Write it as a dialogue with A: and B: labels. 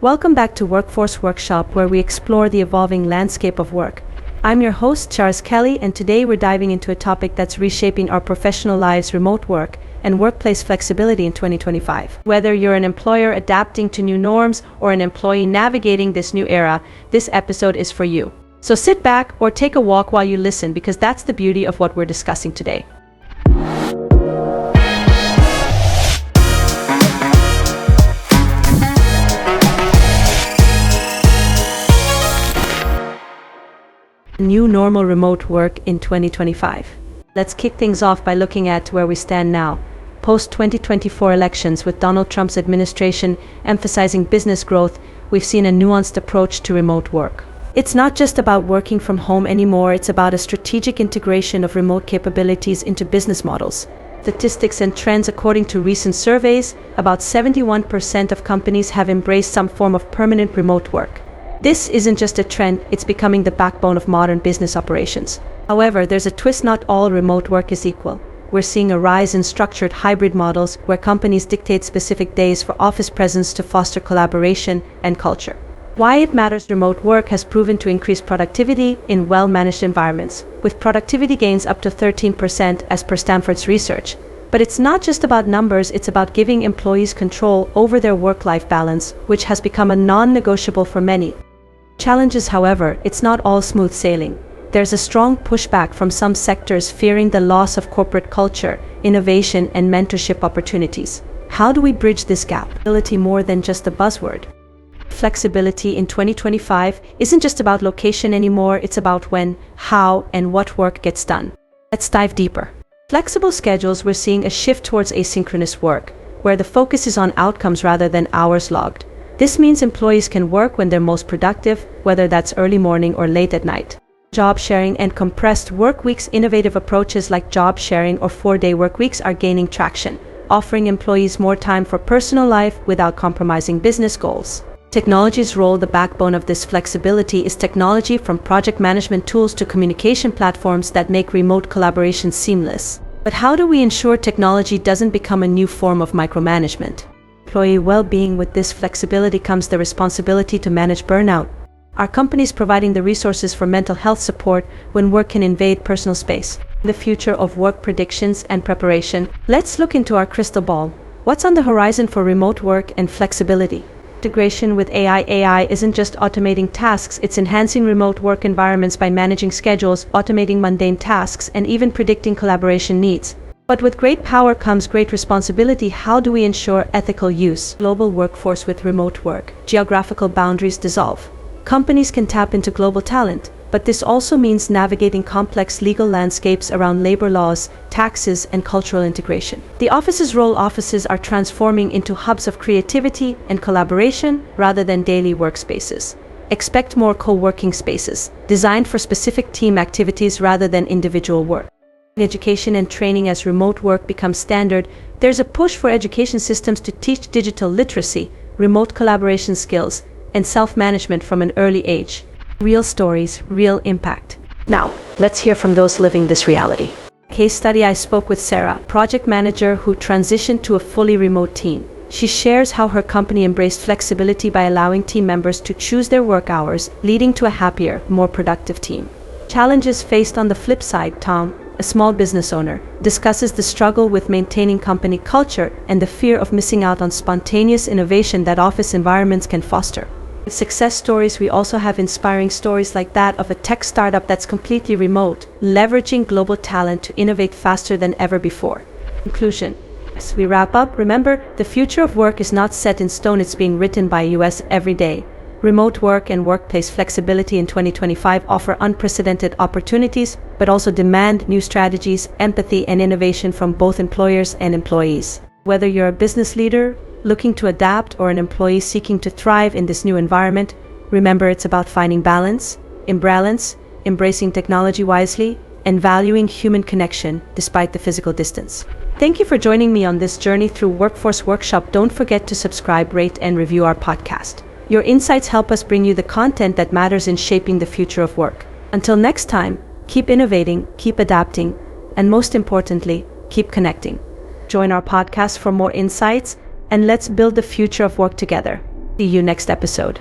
A: Welcome back to Workforce Workshop, where we explore the evolving landscape of work. I'm your host, Chiraz Kelly, and today we're diving into a topic that's reshaping our professional lives: remote work and workplace flexibility in 2025. Whether you're an employer adapting to new norms or an employee navigating this new era, this episode is for you. So sit back or take a walk while you listen, because that's the beauty of what we're discussing today. New normal remote work in 2025. Let's kick things off by looking at where we stand now. Post-2024 elections, with Donald Trump's administration emphasizing business growth, we've seen a nuanced approach to remote work. It's not just about working from home anymore, it's about a strategic integration of remote capabilities into business models. Statistics and trends: according to recent surveys, about 71% of companies have embraced some form of permanent remote work. This isn't just a trend, it's becoming the backbone of modern business operations. However, there's a twist: not all remote work is equal. We're seeing a rise in structured hybrid models, where companies dictate specific days for office presence to foster collaboration and culture. Why it matters: remote work has proven to increase productivity in well-managed environments, with productivity gains up to 13% as per Stanford's research. But it's not just about numbers, it's about giving employees control over their work-life balance, which has become a non-negotiable for many. Challenges, however, it's not all smooth sailing. There's a strong pushback from some sectors, fearing the loss of corporate culture, innovation, and mentorship opportunities. How do we bridge this gap? Flexibility, more than just a buzzword. Flexibility in 2025 isn't just about location anymore, it's about when, how, and what work gets done. Let's dive deeper. Flexible schedules: we're seeing a shift towards asynchronous work, where the focus is on outcomes rather than hours logged. This means employees can work when they're most productive, whether that's early morning or late at night. Job sharing and compressed work weeks: innovative approaches like job sharing or 4-day work weeks are gaining traction, offering employees more time for personal life without compromising business goals. Technology's role: the backbone of this flexibility is technology, from project management tools to communication platforms that make remote collaboration seamless. But how do we ensure technology doesn't become a new form of micromanagement? Employee well-being: with this flexibility comes the responsibility to manage burnout. Are companies providing the resources for mental health support when work can invade personal space? The future of work: predictions and preparation. Let's look into our crystal ball. What's on the horizon for remote work and flexibility? Integration with AI. AI isn't just automating tasks, it's enhancing remote work environments by managing schedules, automating mundane tasks, and even predicting collaboration needs. But with great power comes great responsibility. How do we ensure ethical use? Global workforce: with remote work, geographical boundaries dissolve. Companies can tap into global talent, but this also means navigating complex legal landscapes around labor laws, taxes, and cultural integration. The office's role: offices are transforming into hubs of creativity and collaboration rather than daily workspaces. Expect more co-working spaces, designed for specific team activities rather than individual work. Education and training: as remote work becomes standard, there's a push for education systems to teach digital literacy, remote collaboration skills, and self-management from an early age. Real stories, real impact. Now, let's hear from those living this reality. Case study: I spoke with Sarah, project manager who transitioned to a fully remote team. She shares how her company embraced flexibility by allowing team members to choose their work hours, leading to a happier, more productive team. Challenges faced: on the flip side, Tom, a small business owner, discusses the struggle with maintaining company culture and the fear of missing out on spontaneous innovation that office environments can foster. With success stories, we also have inspiring stories like that of a tech startup that's completely remote, leveraging global talent to innovate faster than ever before. Conclusion: as we wrap up, remember, the future of work is not set in stone, it's being written by us every day. Remote work and workplace flexibility in 2025 offer unprecedented opportunities, but also demand new strategies, empathy, and innovation from both employers and employees. Whether you're a business leader looking to adapt or an employee seeking to thrive in this new environment, remember, it's about finding balance, embracing technology wisely, and valuing human connection despite the physical distance. Thank you for joining me on this journey through Workforce Workshop. Don't forget to subscribe, rate, and review our podcast. Your insights help us bring you the content that matters in shaping the future of work. Until next time, keep innovating, keep adapting, and most importantly, keep connecting. Join our podcast for more insights, and let's build the future of work together. See you next episode.